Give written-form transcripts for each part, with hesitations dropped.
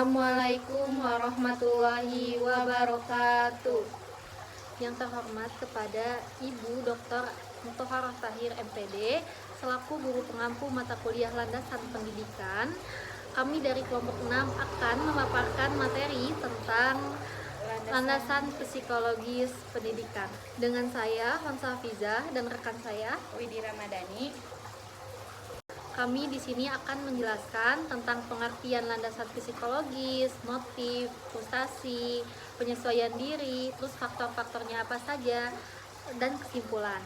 Assalamualaikum warahmatullahi wabarakatuh. Yang terhormat kepada Ibu Dr. Muthoharah Tahir MPD selaku guru pengampu mata kuliah landasan pendidikan, kami dari kelompok 6 akan memaparkan materi tentang landasan psikologis pendidikan. Dengan saya Honsa Hafizah dan rekan saya Widi Ramadhani. Kami di sini akan menjelaskan tentang pengertian landasan psikologis, motif, frustasi, penyesuaian diri, terus faktor-faktornya apa saja, dan kesimpulan.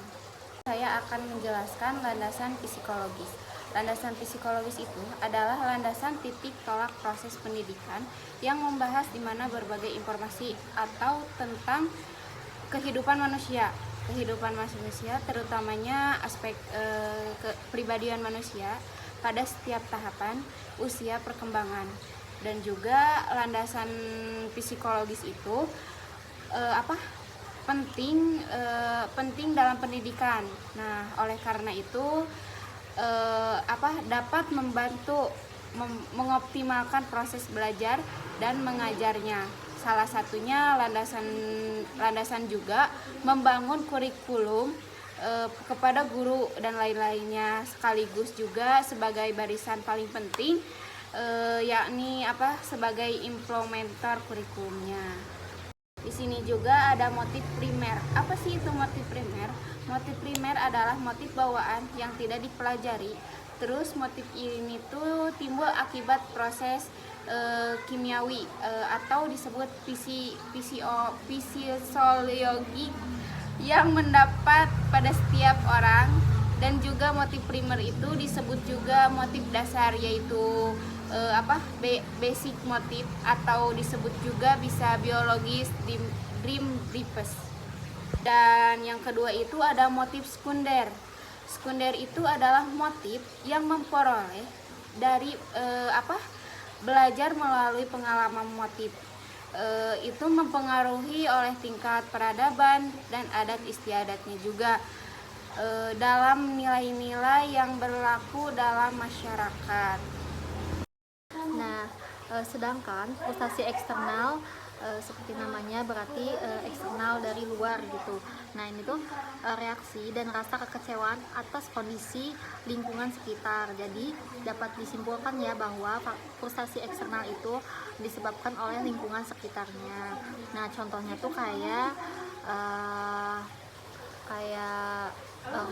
Saya akan menjelaskan landasan psikologis. Landasan psikologis itu adalah landasan titik tolak proses pendidikan yang membahas di mana berbagai informasi atau tentang kehidupan manusia terutamanya aspek kepribadian manusia pada setiap tahapan usia perkembangan. Dan juga landasan psikologis itu penting dalam pendidikan. Nah, oleh karena itu dapat membantu mengoptimalkan proses belajar dan mengajarnya. Salah satunya landasan juga membangun kurikulum kepada guru dan lain-lainnya, sekaligus juga sebagai barisan paling penting yakni sebagai implementer kurikulumnya. Di sini juga ada motif primer. Apa sih itu motif primer? Motif primer adalah motif bawaan yang tidak dipelajari. Terus motif ini tuh timbul akibat proses kimiawi atau disebut fisiologi yang mendapat pada setiap orang. Dan juga motif primer itu disebut juga motif dasar, yaitu basic motif, atau disebut juga bisa biologis dream deepest. Dan yang kedua itu ada motif sekunder. Sekunder itu adalah motif yang memperoleh dari belajar melalui pengalaman motif. Itu mempengaruhi oleh tingkat peradaban dan adat istiadatnya juga dalam nilai-nilai yang berlaku dalam masyarakat. Nah, sedangkan frustasi eksternal seperti namanya berarti eksternal dari luar gitu. Nah, ini tuh reaksi dan rasa kekecewaan atas kondisi lingkungan sekitar. Jadi dapat disimpulkan ya bahwa frustasi eksternal itu disebabkan oleh lingkungan sekitarnya. Nah, contohnya tuh kayak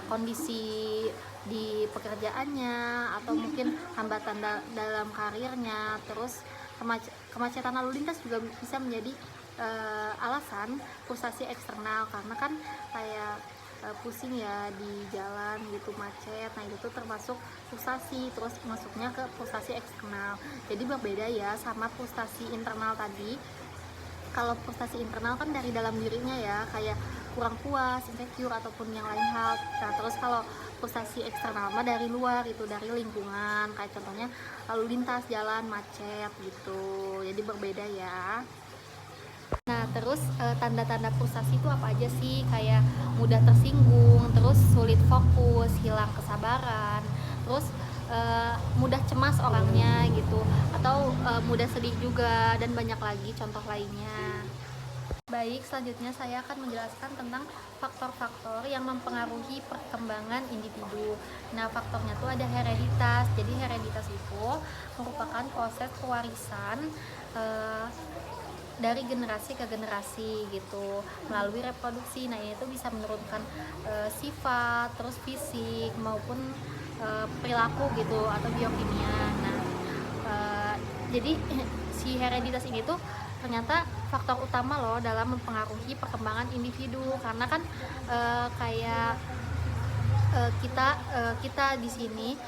kondisi di pekerjaannya, atau mungkin hambatan dalam karirnya, terus kemacetan lalu lintas juga bisa menjadi alasan frustasi eksternal, karena kan kayak pusing ya di jalan gitu, macet. Nah, itu tuh termasuk frustasi, terus masuknya ke frustasi eksternal. Jadi berbeda ya sama frustasi internal tadi. Kalau frustasi internal kan dari dalam dirinya ya, kayak kurang puas, insecure, ataupun yang lain hal. Nah, terus kalau frustasi eksternal mah dari luar, itu dari lingkungan, kayak contohnya lalu lintas jalan macet gitu. Jadi berbeda ya. Nah, terus tanda-tanda frustasi itu apa aja sih? Kayak mudah tersinggung, terus sulit fokus, hilang kesabaran, terus mudah cemas orangnya gitu, atau mudah sedih juga, dan banyak lagi contoh lainnya. Baik, selanjutnya saya akan menjelaskan tentang faktor-faktor yang mempengaruhi perkembangan individu. Nah, faktornya tuh ada hereditas. Jadi hereditas itu merupakan proses pewarisan dari generasi ke generasi gitu melalui reproduksi. Nah, itu bisa menurunkan sifat, terus fisik maupun perilaku gitu, atau biokimia. Nah, jadi si hereditas ini tuh ternyata faktor utama loh dalam mempengaruhi perkembangan individu, karena kan kita di sini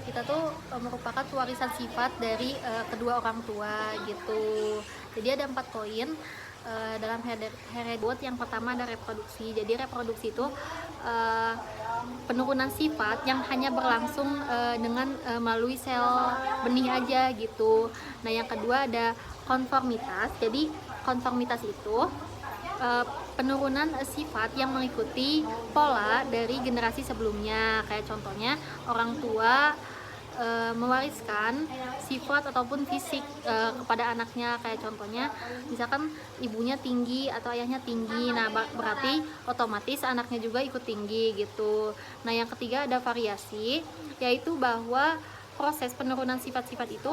kita tuh merupakan warisan sifat dari kedua orang tua gitu. Jadi ada 4 poin dalam hereditas. Yang pertama ada reproduksi. Jadi reproduksi itu penurunan sifat yang hanya berlangsung dengan melalui sel benih aja gitu. Nah, yang kedua ada konformitas. Jadi konformitas itu penurunan sifat yang mengikuti pola dari generasi sebelumnya. Kayak contohnya orang tua mewariskan sifat ataupun fisik kepada anaknya. Kayak contohnya misalkan ibunya tinggi atau ayahnya tinggi, nah berarti otomatis anaknya juga ikut tinggi gitu. Nah yang ketiga ada variasi, yaitu bahwa proses penurunan sifat-sifat itu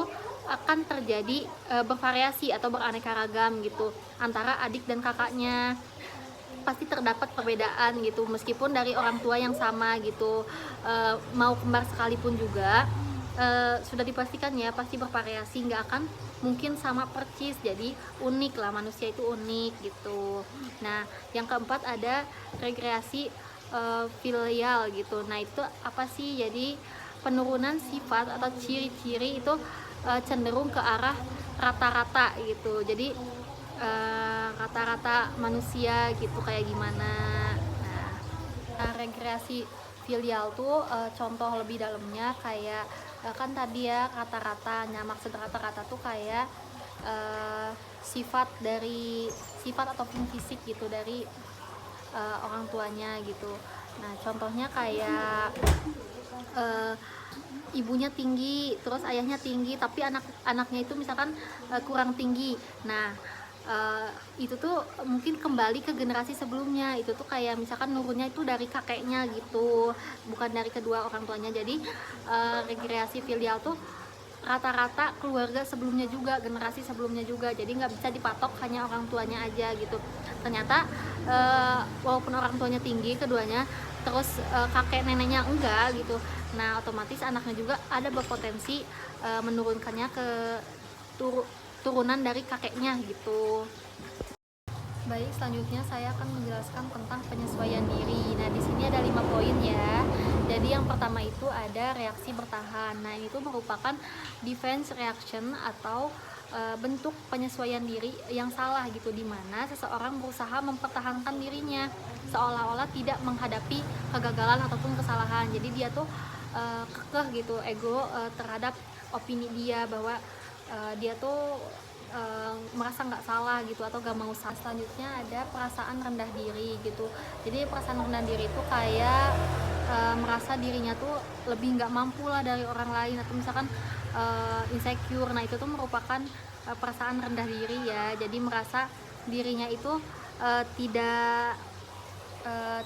akan terjadi bervariasi atau beraneka ragam gitu antara adik dan kakaknya. Pasti terdapat perbedaan gitu meskipun dari orang tua yang sama gitu, mau kembar sekalipun juga sudah dipastikan ya pasti bervariasi, nggak akan mungkin sama persis, jadi unik lah, manusia itu unik gitu. Nah yang keempat ada rekreasi filial gitu. Nah itu apa sih? Jadi penurunan sifat atau ciri-ciri itu cenderung ke arah rata-rata gitu. Jadi rata-rata manusia gitu kayak gimana. Nah, rekreasi filial tuh contoh lebih dalamnya kayak kan tadi ya rata-rata. Nah maksud rata-rata tuh kayak sifat ataupun fisik gitu dari orang tuanya gitu. Nah contohnya kayak ibunya tinggi terus ayahnya tinggi tapi anaknya itu misalkan kurang tinggi. Nah itu tuh mungkin kembali ke generasi sebelumnya, itu tuh kayak misalkan nurunnya itu dari kakeknya gitu, bukan dari kedua orang tuanya. Jadi rekreasi filial tuh rata-rata keluarga sebelumnya juga, generasi sebelumnya juga, jadi nggak bisa dipatok hanya orang tuanya aja gitu. Ternyata walaupun orang tuanya tinggi keduanya, terus kakek neneknya enggak gitu, nah otomatis anaknya juga ada berpotensi menurunkannya ke turunan dari kakeknya gitu. Baik, selanjutnya saya akan menjelaskan tentang penyesuaian diri. Nah, di sini ada 5 poin ya. Jadi yang pertama itu ada reaksi bertahan. Nah, itu merupakan defense reaction atau bentuk penyesuaian diri yang salah gitu, di mana seseorang berusaha mempertahankan dirinya seolah-olah tidak menghadapi kegagalan ataupun kesalahan. Jadi dia tuh kekeh gitu, ego terhadap opini dia bahwa dia tuh merasa nggak salah gitu atau gak mau salah. Selanjutnya ada perasaan rendah diri gitu. Jadi perasaan rendah diri itu kayak merasa dirinya tuh lebih nggak mampu lah dari orang lain, atau misalkan insecure. Nah itu tuh merupakan perasaan rendah diri ya. Jadi merasa dirinya itu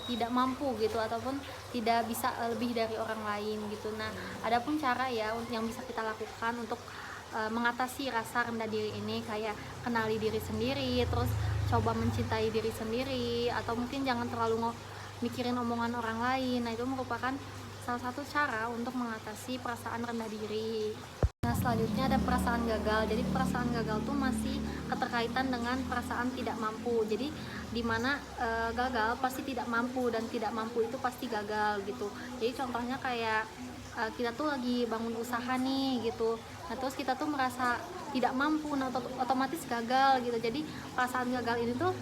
tidak mampu gitu ataupun tidak bisa lebih dari orang lain gitu. Nah adapun cara ya yang bisa kita lakukan untuk mengatasi rasa rendah diri ini, kayak kenali diri sendiri, terus coba mencintai diri sendiri, atau mungkin jangan terlalu mikirin omongan orang lain. Nah itu merupakan salah satu cara untuk mengatasi perasaan rendah diri. Nah selanjutnya ada perasaan gagal. Jadi perasaan gagal tuh masih keterkaitan dengan perasaan tidak mampu. Jadi dimana gagal pasti tidak mampu, dan tidak mampu itu pasti gagal gitu. Jadi contohnya kayak kita tuh lagi bangun usaha nih gitu, nah terus kita tuh merasa tidak mampu, nah otomatis gagal gitu. Jadi perasaan gagal ini tuh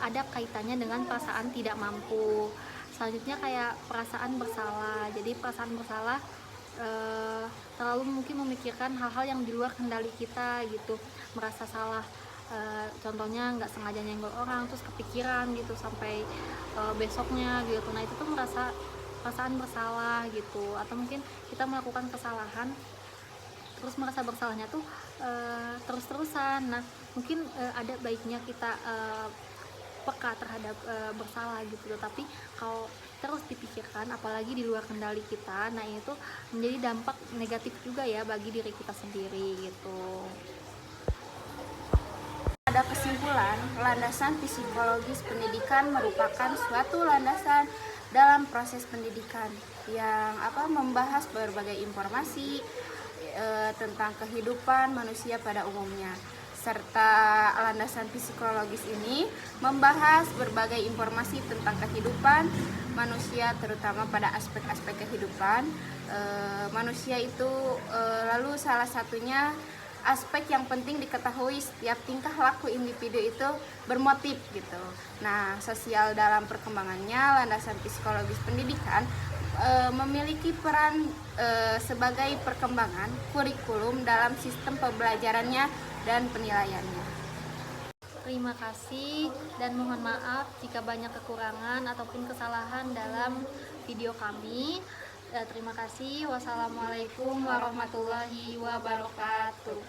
ada kaitannya dengan perasaan tidak mampu. Selanjutnya kayak perasaan bersalah. Jadi perasaan bersalah terlalu mungkin memikirkan hal-hal yang di luar kendali kita gitu, merasa salah. Contohnya nggak sengaja nyenggol orang terus kepikiran gitu sampai besoknya gitu. Nah itu tuh merasa perasaan bersalah gitu. Atau mungkin kita melakukan kesalahan terus merasa bersalahnya tuh terus-terusan. Nah mungkin ada baiknya kita peka terhadap bersalah gitu. Tapi kalau terus dipikirkan apalagi di luar kendali kita, nah itu menjadi dampak negatif juga ya bagi diri kita sendiri gitu. Pada kesimpulan, landasan psikologis pendidikan merupakan suatu landasan dalam proses pendidikan yang membahas berbagai informasi tentang kehidupan manusia pada umumnya, serta landasan psikologis ini membahas berbagai informasi tentang kehidupan manusia, terutama pada aspek-aspek kehidupan manusia itu. Lalu salah satunya aspek yang penting diketahui, setiap tingkah laku individu itu bermotif gitu. Nah, sosial dalam perkembangannya, landasan psikologis pendidikan memiliki peran sebagai perkembangan kurikulum dalam sistem pembelajarannya dan penilaiannya. Terima kasih dan mohon maaf jika banyak kekurangan ataupun kesalahan dalam video kami. Terima kasih. Wassalamualaikum warahmatullahi wabarakatuh.